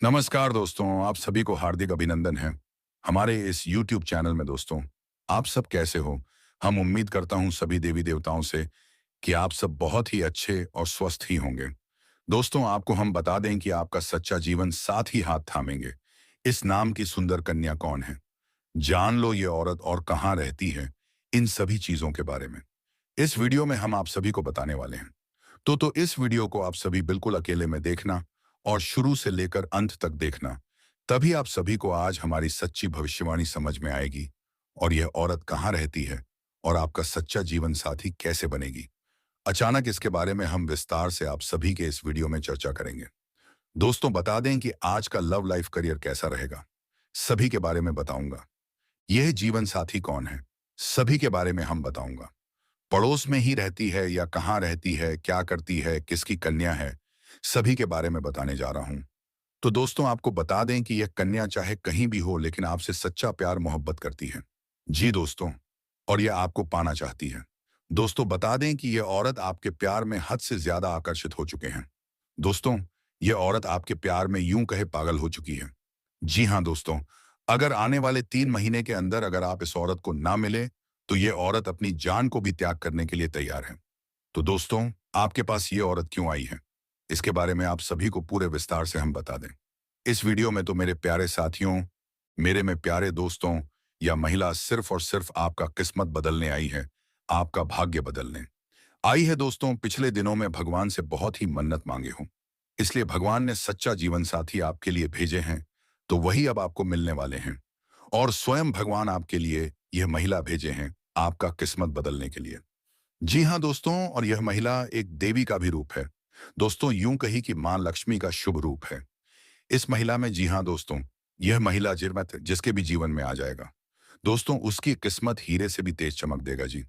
नमस्कार दोस्तों, आप सभी को हार्दिक अभिनंदन है हमारे इस YouTube चैनल में। दोस्तों, आप सब कैसे हो? हम उम्मीद करता हूं सभी देवी देवताओं से कि आप सब बहुत ही अच्छे और स्वस्थ ही होंगे। दोस्तों, आपको हम बता दें कि आपका सच्चा जीवन साथ ही हाथ थामेंगे। इस नाम की सुंदर कन्या कौन है? जान लो ये औरत और कहाँ रहती है, इन सभी चीजों के बारे में इस वीडियो में हम आप सभी को बताने वाले हैं। तो इस वीडियो को आप सभी बिल्कुल अकेले में देखना और शुरू से लेकर अंत तक देखना। तभी आप सभी को आज हमारी सच्ची भविष्यवाणी समझ में आएगी और यह औरत कहाँ रहती है और आपका सच्चा जीवन साथी कैसे बनेगी। अचानक इसके बारे में हम विस्तार से आप सभी के इस वीडियो में चर्चा करेंगे। दोस्तों, बता दें कि आज का लव लाइफ करियर कैसा रहेगा, सभी के बारे में बताऊंगा। यह जीवन साथी कौन है, सभी के बारे में हम बताऊंगा। पड़ोस में ही रहती है या कहाँ रहती है, क्या करती है, किसकी कन्या है, सभी के बारे में बताने जा रहा हूं। तो दोस्तों, आपको बता दें कि यह कन्या चाहे कहीं भी हो लेकिन आपसे सच्चा प्यार मोहब्बत करती है। जी दोस्तों, और यह आपको पाना चाहती है। दोस्तों, बता दें कि यह औरत आपके प्यार में हद से ज्यादा आकर्षित हो चुके हैं। दोस्तों, यह औरत आपके प्यार में यूं कहे पागल हो चुकी है। जी हाँ दोस्तों, अगर आने वाले 3 महीने के अंदर अगर आप इस औरत को ना मिले तो ये औरत अपनी जान को भी त्याग करने के लिए तैयार है। तो दोस्तों, आपके पास ये औरत क्यों आई है, इसके बारे में आप सभी को पूरे विस्तार से हम बता दें। इस वीडियो में तो मेरे प्यारे साथियों, मेरे में प्यारे दोस्तों, यह महिला सिर्फ और सिर्फ आपका किस्मत बदलने आई है, आपका भाग्य बदलने आई है। दोस्तों, पिछले दिनों में भगवान से बहुत ही मन्नत मांगे हूं, इसलिए भगवान ने सच्चा जीवन साथी आपके लिए भेजे हैं, तो वही अब आपको मिलने वाले हैं। और स्वयं भगवान आपके लिए यह महिला भेजे हैं आपका किस्मत बदलने के लिए। जी हाँ दोस्तों, और यह महिला एक देवी का भी रूप है। दोस्तों, यूं कही कि मां लक्ष्मी का शुभ रूप है इस महिला में। जी हाँ दोस्तों, यह महिला जिरमत जिसके भी जीवन में आ जाएगा, दोस्तों उसकी किस्मत हीरे से भी तेज चमक देगा। जी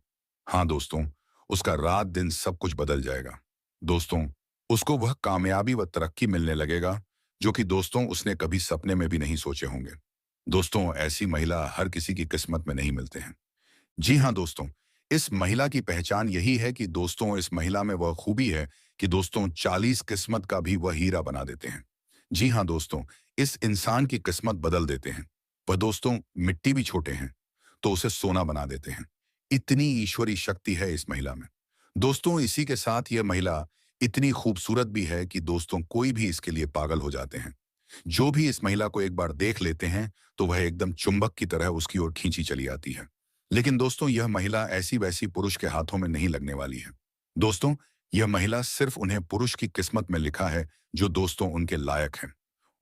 हाँ दोस्तों, उसका रात दिन सब कुछ बदल जाएगा। दोस्तों, उसको वह कामयाबी व तरक्की मिलने लगेगा जो कि दोस्तों उसने कभी सपने में भी नहीं सोचे होंगे। दोस्तों, ऐसी महिला हर किसी की किस्मत में नहीं मिलते हैं। जी हाँ दोस्तों, इस महिला की पहचान यही है कि दोस्तों इस महिला में वह खूबी है कि दोस्तों 40 किस्मत का भी वह हीरा बना देते हैं। जी हाँ दोस्तों, इस इंसान की किस्मत बदल देते हैं। वह दोस्तों मिट्टी भी छोटे हैं तो उसे सोना बना देते हैं। इतनी ईश्वरी शक्ति है इस महिला में। दोस्तों, इसी के साथ यह महिला इतनी खूबसूरत भी है कि दोस्तों कोई भी इसके लिए पागल हो जाते हैं। जो भी इस महिला को एक बार देख लेते हैं तो वह एकदम चुंबक की तरह उसकी ओर खींची चली आती है। लेकिन दोस्तों, यह महिला ऐसी वैसी पुरुष के हाथों में नहीं लगने वाली है। दोस्तों, यह महिला सिर्फ उन्हें पुरुष की किस्मत में लिखा है जो दोस्तों उनके लायक हैं।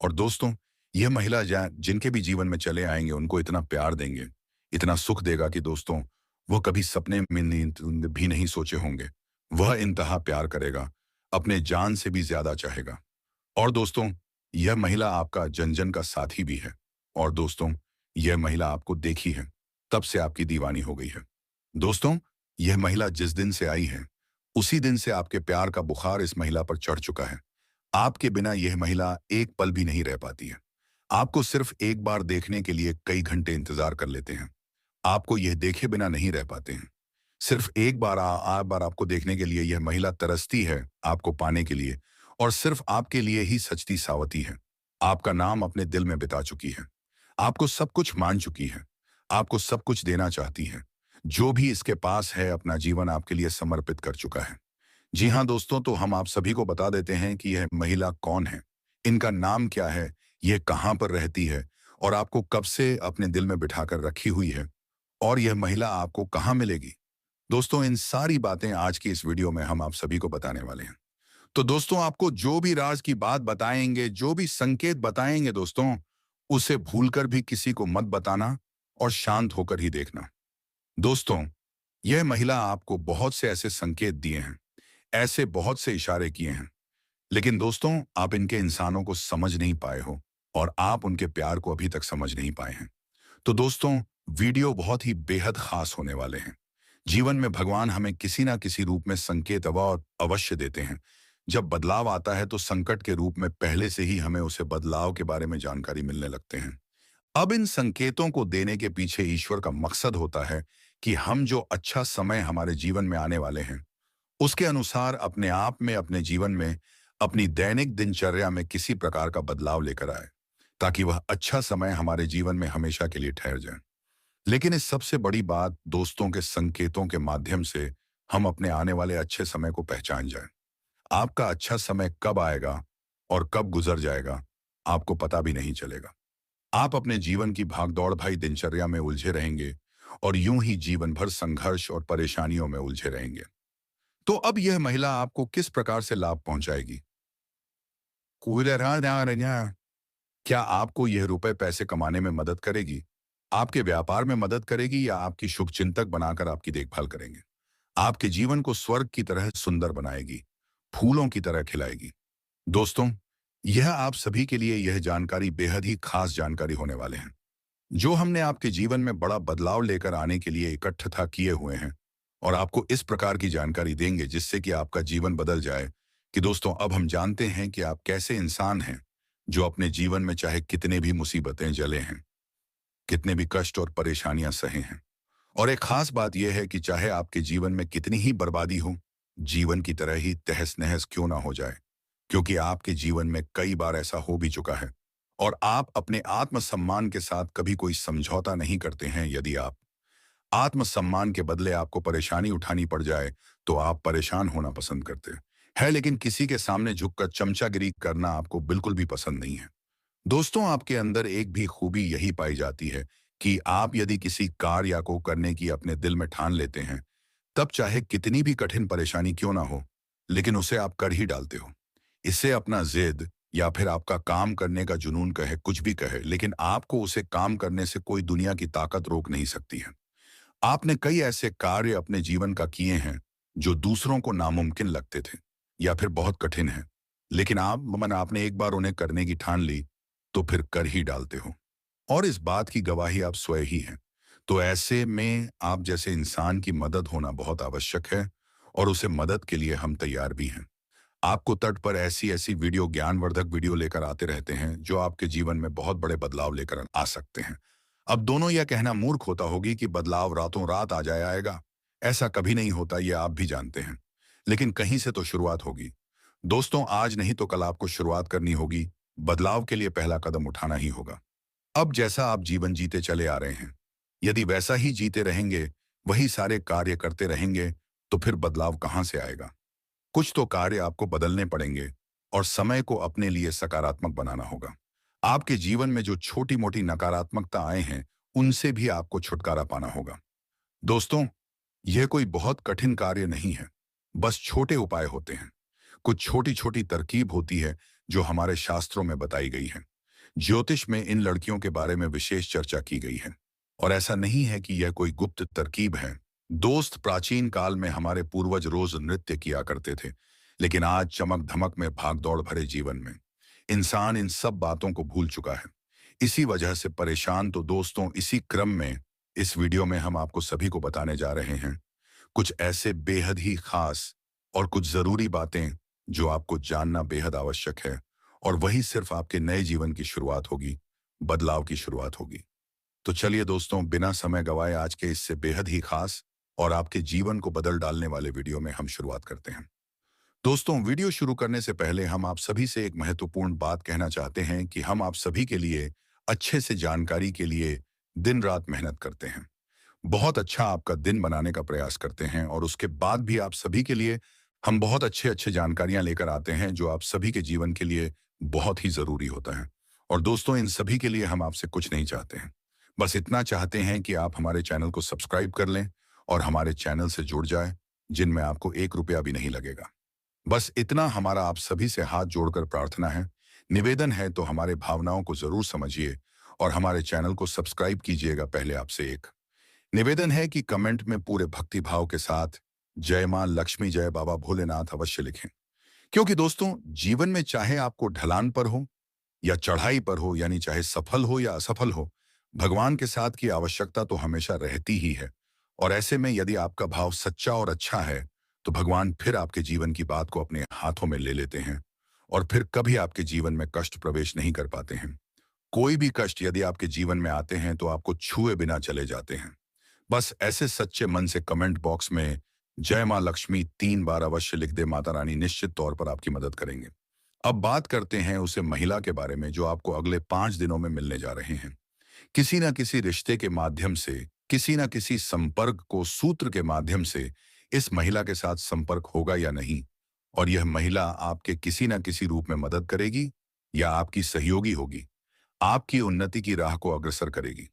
और दोस्तों, यह महिला जिनके भी जीवन में चले आएंगे उनको इतना प्यार देंगे, इतना सुख देगा कि दोस्तों वह कभी सपने में भी नहीं सोचे होंगे। वह इंतहा प्यार करेगा, अपने जान से भी ज्यादा चाहेगा। और दोस्तों, यह महिला आपका जन जन का साथी भी है। और दोस्तों, यह महिला आपको देखी है तब से आपकी दीवानी हो गई है। दोस्तों, यह महिला जिस दिन से आई है उसी दिन से आपके प्यार का बुखार इस महिला पर चढ़ चुका है। आपके बिना यह महिला एक पल भी नहीं रह पाती है। आपको सिर्फ एक बार देखने के लिए कई घंटे इंतजार कर लेते हैं। आपको यह देखे बिना नहीं रह पाते हैं। सिर्फ एक बार बार आपको देखने के लिए यह महिला तरसती है आपको पाने के लिए, और सिर्फ आपके लिए ही सचती सावती है। आपका नाम अपने दिल में बिता चुकी है, आपको सब कुछ मान चुकी है, आपको सब कुछ देना चाहती है। जो भी इसके पास है अपना जीवन आपके लिए समर्पित कर चुका है। जी हाँ दोस्तों, तो हम आप सभी को बता देते हैं कि यह महिला कौन है, इनका नाम क्या है, यह कहाँ पर रहती है और आपको कब से अपने दिल में बिठाकर रखी हुई है, और यह महिला आपको कहाँ मिलेगी। दोस्तों, इन सारी बातें आज की इस वीडियो में हम आप सभी को बताने वाले हैं। तो दोस्तों, आपको जो भी राज की बात बताएंगे, जो भी संकेत बताएंगे दोस्तों, उसे भूलकर भी किसी को मत बताना और शांत होकर ही देखना। दोस्तों, यह महिला आपको बहुत से ऐसे संकेत दिए हैं, ऐसे बहुत से इशारे किए हैं, लेकिन दोस्तों आप इनके इंसानों को समझ नहीं पाए हो और आप उनके प्यार को अभी तक समझ नहीं पाए हैं। तो दोस्तों, वीडियो बहुत ही बेहद खास होने वाले हैं। जीवन में भगवान हमें किसी ना किसी रूप में संकेत अवश्य देते हैं। जब बदलाव आता है तो संकट के रूप में पहले से ही हमें उसे बदलाव के बारे में जानकारी मिलने लगते हैं। अब इन संकेतों को देने के पीछे ईश्वर का मकसद होता है कि हम जो अच्छा समय हमारे जीवन में आने वाले हैं उसके अनुसार अपने आप में, अपने जीवन में अपनी दैनिक दिनचर्या में किसी प्रकार का बदलाव लेकर आए, ताकि वह अच्छा समय हमारे जीवन में हमेशा के लिए ठहर जाए। लेकिन इस सबसे बड़ी बात, दोस्तों के संकेतों के माध्यम से हम अपने आने वाले अच्छे समय को पहचान जाएं। आपका अच्छा समय कब आएगा और कब गुजर जाएगा, आपको पता भी नहीं चलेगा। आप अपने जीवन की भागदौड़ भरी दिनचर्या में उलझे रहेंगे और यूं ही जीवन भर संघर्ष और परेशानियों में उलझे रहेंगे। तो अब यह महिला आपको किस प्रकार से लाभ पहुंचाएगी? क्या आपको यह रुपए पैसे कमाने में मदद करेगी, आपके व्यापार में मदद करेगी, या आपकी शुभचिंतक बनाकर आपकी देखभाल करेंगे? आपके जीवन को स्वर्ग की तरह सुंदर बनाएगी, फूलों की तरह खिलाएगी। दोस्तों, यह आप सभी के लिए यह जानकारी बेहद ही खास जानकारी होने वाले हैं, जो हमने आपके जीवन में बड़ा बदलाव लेकर आने के लिए इकट्ठा किए हुए हैं, और आपको इस प्रकार की जानकारी देंगे जिससे कि आपका जीवन बदल जाए। कि दोस्तों, अब हम जानते हैं कि आप कैसे इंसान हैं जो अपने जीवन में चाहे कितने भी मुसीबतें झेले हैं, कितने भी कष्ट और परेशानियां सहे हैं। और एक खास बात यह है कि चाहे आपके जीवन में कितनी ही बर्बादी हो, जीवन की तरह ही तहस नहस क्यों ना हो जाए, क्योंकि आपके जीवन में कई बार ऐसा हो भी चुका है, और आप अपने आत्मसम्मान के साथ कभी कोई समझौता नहीं करते हैं। यदि आप आत्मसम्मान के बदले आपको परेशानी उठानी पड़ जाए, तो आप परेशान होना पसंद करते हैं, लेकिन किसी के सामने झुककर चमचागिरी करना आपको बिल्कुल भी पसंद नहीं है। दोस्तों, आपके अंदर एक भी खूबी यही पाई जाती है कि आप यदि किसी कार्य को करने की अपने दिल में ठान लेते हैं, तब चाहे कितनी भी कठिन परेशानी क्यों ना हो, लेकिन उसे आप कर ही डालते हो। इसे अपना जिद या फिर आपका काम करने का जुनून कहे, कुछ भी कहे, लेकिन आपको उसे काम करने से कोई दुनिया की ताकत रोक नहीं सकती है। आपने कई ऐसे कार्य अपने जीवन का किए हैं जो दूसरों को नामुमकिन लगते थे या फिर बहुत कठिन हैं, लेकिन आपने एक बार उन्हें करने की ठान ली, तो फिर कर ही डालते हो। और इस बात की गवाही आप स्वयं ही हैं। तो ऐसे में आप जैसे इंसान की मदद होना बहुत आवश्यक है, और उसे मदद के लिए हम तैयार भी हैं। आपको तट पर ऐसी ऐसी वीडियो, ज्ञानवर्धक वीडियो लेकर आते रहते हैं जो आपके जीवन में बहुत बड़े बदलाव लेकर आ सकते हैं। अब दोनों यह कहना मूर्ख होता होगी कि बदलाव रातों रात आ जाए आएगा। ऐसा कभी नहीं होता, ये आप भी जानते हैं। लेकिन कहीं से तो शुरुआत होगी। दोस्तों, आज नहीं तो कल आपको शुरुआत करनी होगी। बदलाव के लिए पहला कदम उठाना ही होगा। अब जैसा आप जीवन जीते चले आ रहे हैं, यदि वैसा ही जीते रहेंगे, वही सारे कार्य करते रहेंगे, तो फिर बदलाव कहां से आएगा? कुछ तो कार्य आपको बदलने पड़ेंगे, और समय को अपने लिए सकारात्मक बनाना होगा। आपके जीवन में जो छोटी मोटी नकारात्मकता आए हैं, उनसे भी आपको छुटकारा पाना होगा। दोस्तों, यह कोई बहुत कठिन कार्य नहीं है, बस छोटे उपाय होते हैं। कुछ छोटी छोटी तरकीब होती है जो हमारे शास्त्रों में बताई गई है। ज्योतिष में इन लड़कियों के बारे में विशेष चर्चा की गई है, और ऐसा नहीं है कि यह कोई गुप्त तरकीब है। दोस्त, प्राचीन काल में हमारे पूर्वज रोज नृत्य किया करते थे, लेकिन आज चमक धमक में भागदौड़ भरे जीवन में इंसान इन सब बातों को भूल चुका है। इसी वजह से परेशान। तो दोस्तों, इसी क्रम में इस वीडियो में हम आपको सभी को बताने जा रहे हैं कुछ ऐसे बेहद ही खास और कुछ जरूरी बातें जो आपको जानना बेहद आवश्यक है, और वही सिर्फ आपके नए जीवन की शुरुआत होगी, बदलाव की शुरुआत होगी। तो चलिए दोस्तों, बिना समय गवाए आज के इससे बेहद ही खास और आपके जीवन को बदल डालने वाले वीडियो में हम शुरुआत करते हैं। दोस्तों, वीडियो शुरू करने से पहले हम आप सभी से एक महत्वपूर्ण बात कहना चाहते हैं कि हम आप सभी के लिए अच्छे से जानकारी के लिए दिन रात मेहनत करते हैं। बहुत अच्छा आपका दिन बनाने का प्रयास करते हैं, और उसके बाद भी आप सभी के लिए हम बहुत अच्छे अच्छे जानकारियां लेकर आते हैं जो आप सभी के जीवन के लिए बहुत ही जरूरी होता है। और दोस्तों, इन सभी के लिए हम आपसे कुछ नहीं चाहते हैं, बस इतना चाहते हैं कि आप हमारे चैनल को सब्सक्राइब कर लें और हमारे चैनल से जुड़ जाए, जिनमें आपको 1 रुपया भी नहीं लगेगा। बस इतना हमारा आप सभी से हाथ जोड़कर प्रार्थना है, निवेदन है। तो हमारे भावनाओं को जरूर समझिए और हमारे चैनल को सब्सक्राइब कीजिएगा। पहले आपसे एक निवेदन है कि कमेंट में पूरे भक्ति भाव के साथ जय मां लक्ष्मी, जय बाबा भोलेनाथ अवश्य लिखें। क्योंकि दोस्तों, जीवन में चाहे आपको ढलान पर हो या चढ़ाई पर हो, यानी चाहे सफल हो या असफल हो, भगवान के साथ की आवश्यकता तो हमेशा रहती ही है। और ऐसे में यदि आपका भाव सच्चा और अच्छा है, तो भगवान फिर आपके जीवन की बात को अपने हाथों में ले लेते हैं, और फिर कभी आपके जीवन में कष्ट प्रवेश नहीं कर पाते हैं। कोई भी कष्ट यदि आपके जीवन में आते हैं तो आपको छुए बिना चले जाते हैं। बस ऐसे सच्चे मन से कमेंट बॉक्स में जय मां लक्ष्मी 3 बार अवश्य लिख दे। माता रानी निश्चित तौर पर आपकी मदद करेंगे। अब बात करते हैं उसे महिला के बारे में जो आपको अगले 5 दिनों में मिलने जा रहे हैं। किसी न किसी रिश्ते के माध्यम से, किसी न किसी संपर्क को सूत्र के माध्यम से इस महिला के साथ संपर्क होगा या नहीं, और यह महिला आपके किसी न किसी रूप में मदद करेगी या आपकी सहयोगी होगी, आपकी उन्नति की राह को अग्रसर करेगी।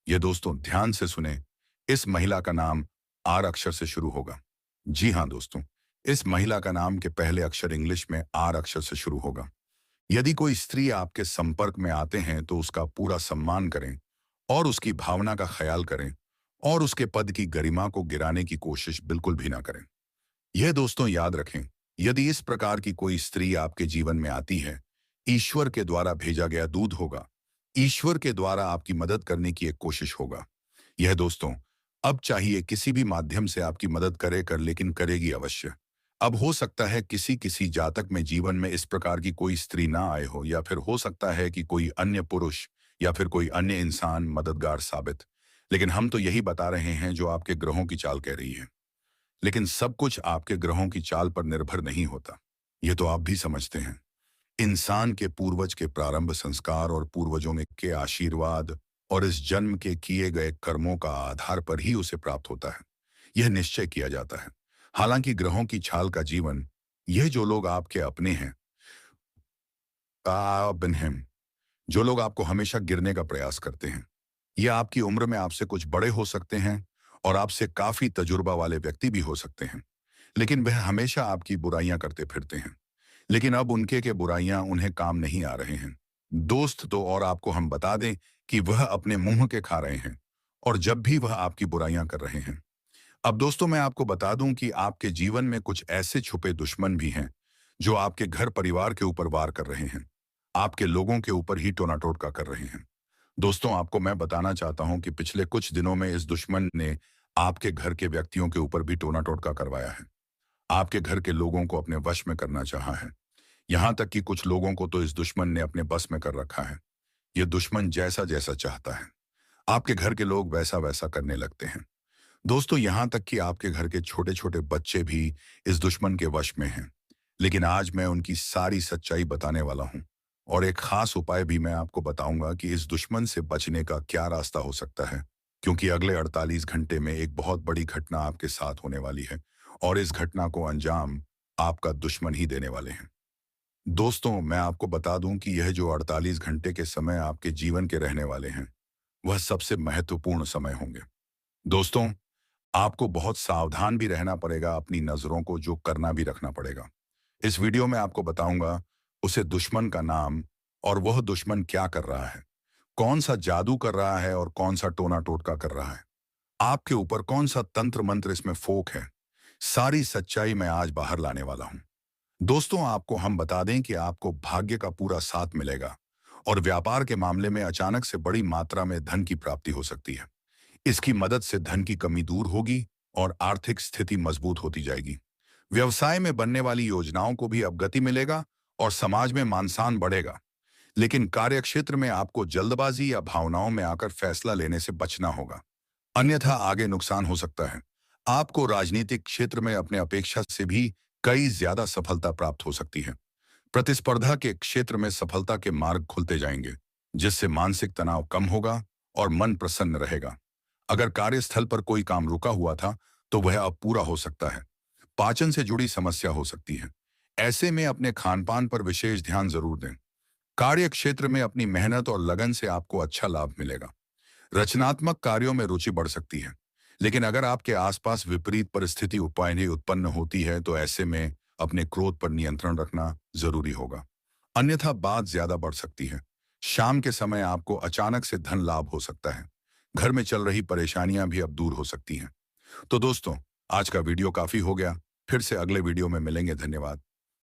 ये दोस्तों ध्यान से सुने, इस महिला का नाम आर अक्षर से शुरू होगा। जी हाँ दोस्तों, इस महिला का नाम के पहले अक्षर इंग्लिश में आर अक्षर से शुरू होगा। यदि कोई स्त्री आपके संपर्क में आते हैं तो उसका पूरा सम्मान करें और उसकी भावना का ख्याल करें और उसके पद की गरिमा को गिराने की कोशिश बिल्कुल भी ना करें। यह दोस्तों याद रखें, यदि इस प्रकार की कोई स्त्री आपके जीवन में आती है, ईश्वर के द्वारा भेजा गया दूत होगा, ईश्वर के द्वारा आपकी मदद करने की एक कोशिश होगा। यह दोस्तों अब चाहिए किसी भी माध्यम से आपकी मदद लेकिन करेगी अवश्य। अब हो सकता है किसी किसी जातक में जीवन में इस प्रकार की कोई स्त्री ना आए हो, या फिर हो सकता है कि कोई अन्य पुरुष या फिर कोई अन्य इंसान मददगार साबित। लेकिन हम तो यही बता रहे हैं जो आपके ग्रहों की चाल कह रही है। लेकिन सब कुछ आपके ग्रहों की चाल पर निर्भर नहीं होता, ये तो आप भी समझते हैं। इंसान के पूर्वज के प्रारंभ संस्कार और पूर्वजों में के आशीर्वाद और इस जन्म के किए गए कर्मों का आधार पर ही उसे प्राप्त होता है, यह निश्चय किया जाता है। हालांकि ग्रहों की छाल का जीवन, यह जो लोग आपके अपने हैं, जो लोग आपको हमेशा गिरने का प्रयास करते हैं, ये आपकी उम्र में आपसे कुछ बड़े हो सकते हैं और आपसे काफी तजुर्बा वाले व्यक्ति भी हो सकते हैं, लेकिन वह हमेशा आपकी बुराइयां करते फिरते हैं। लेकिन अब उनके के बुराइयां उन्हें काम नहीं आ रहे हैं दोस्त। तो और आपको हम बता दें कि वह अपने मुंह के खा रहे हैं, और जब भी वह आपकी बुराइयां कर रहे हैं। अब दोस्तों मैं आपको बता दूं कि आपके जीवन में कुछ ऐसे छुपे दुश्मन भी हैं जो आपके घर परिवार के ऊपर वार कर रहे हैं, आपके लोगों के ऊपर ही टोना टोटका कर रहे हैं। दोस्तों आपको मैं बताना चाहता हूं कि पिछले कुछ दिनों में इस दुश्मन ने आपके घर के व्यक्तियों के ऊपर भी टोना टोटका करवाया है। आपके घर के लोगों को अपने वश में करना चाहा है। यहां तक कि कुछ लोगों को तो इस दुश्मन ने अपने बस में कर रखा है। यह दुश्मन जैसा जैसा चाहता है, आपके घर के लोग वैसा वैसा करने लगते हैं। दोस्तों यहां तक कि आपके घर के छोटे छोटे बच्चे भी इस दुश्मन के वश में हैं। लेकिन आज मैं उनकी सारी सच्चाई बताने वाला हूं, और एक खास उपाय भी मैं आपको बताऊंगा कि इस दुश्मन से बचने का क्या रास्ता हो सकता है, क्योंकि अगले 48 घंटे में एक बहुत बड़ी घटना आपके साथ होने वाली है, और इस घटना को अंजाम आपका दुश्मन ही देने वाले हैं। दोस्तों मैं आपको बता दूं कि यह जो 48 घंटे के समय आपके जीवन के रहने वाले हैं, वह सबसे महत्वपूर्ण समय होंगे। दोस्तों आपको बहुत सावधान भी रहना पड़ेगा, अपनी नजरों को जो करना भी रखना पड़ेगा। इस वीडियो में आपको बताऊंगा उसे दुश्मन का नाम, और वह दुश्मन क्या कर रहा है, कौन सा जादू कर रहा है और कौन सा टोना टोटका कर रहा है, आपके ऊपर कौन सा तंत्र मंत्र इसमें फोक है। सारी सच्चाई मैं आज बाहर लाने वाला हूं। दोस्तों आपको हम बता दें कि आपको भाग्य का पूरा साथ मिलेगा, और व्यापार के मामले में अचानक से बड़ी मात्रा में धन की प्राप्ति हो सकती है। इसकी मदद से धन की कमी दूर होगी और आर्थिक स्थिति मजबूत होती जाएगी। व्यवसाय में बनने वाली योजनाओं को भी अब गति मिलेगा और समाज में मानसान बढ़ेगा। लेकिन कार्यक्षेत्र में आपको जल्दबाजी या भावनाओं में आकर फैसला लेने से बचना होगा, अन्यथा आगे नुकसान हो सकता है। आपको राजनीतिक क्षेत्र में अपने अपेक्षा से भी कई ज्यादा सफलता प्राप्त हो सकती है। प्रतिस्पर्धा के क्षेत्र में सफलता के मार्ग खुलते जाएंगे, जिससे मानसिक तनाव कम होगा और मन प्रसन्न रहेगा। अगर कार्यस्थल पर कोई काम रुका हुआ था तो वह अब पूरा हो सकता है। पाचन से जुड़ी समस्या हो सकती है, ऐसे में अपने खानपान पर विशेष ध्यान जरूर दें। कार्य क्षेत्र में अपनी मेहनत और लगन से आपको अच्छा लाभ मिलेगा। रचनात्मक कार्यों में रुचि बढ़ सकती है, लेकिन अगर आपके आसपास विपरीत परिस्थिति उपाय उत्पन्न होती है तो ऐसे में अपने क्रोध पर नियंत्रण रखना जरूरी होगा, अन्यथा बात ज्यादा बढ़ सकती है। शाम के समय आपको अचानक से धन लाभ हो सकता है। घर में चल रही परेशानियां भी अब दूर हो सकती हैं। तो दोस्तों आज का वीडियो काफी हो गया, फिर से अगले वीडियो में मिलेंगे। धन्यवाद।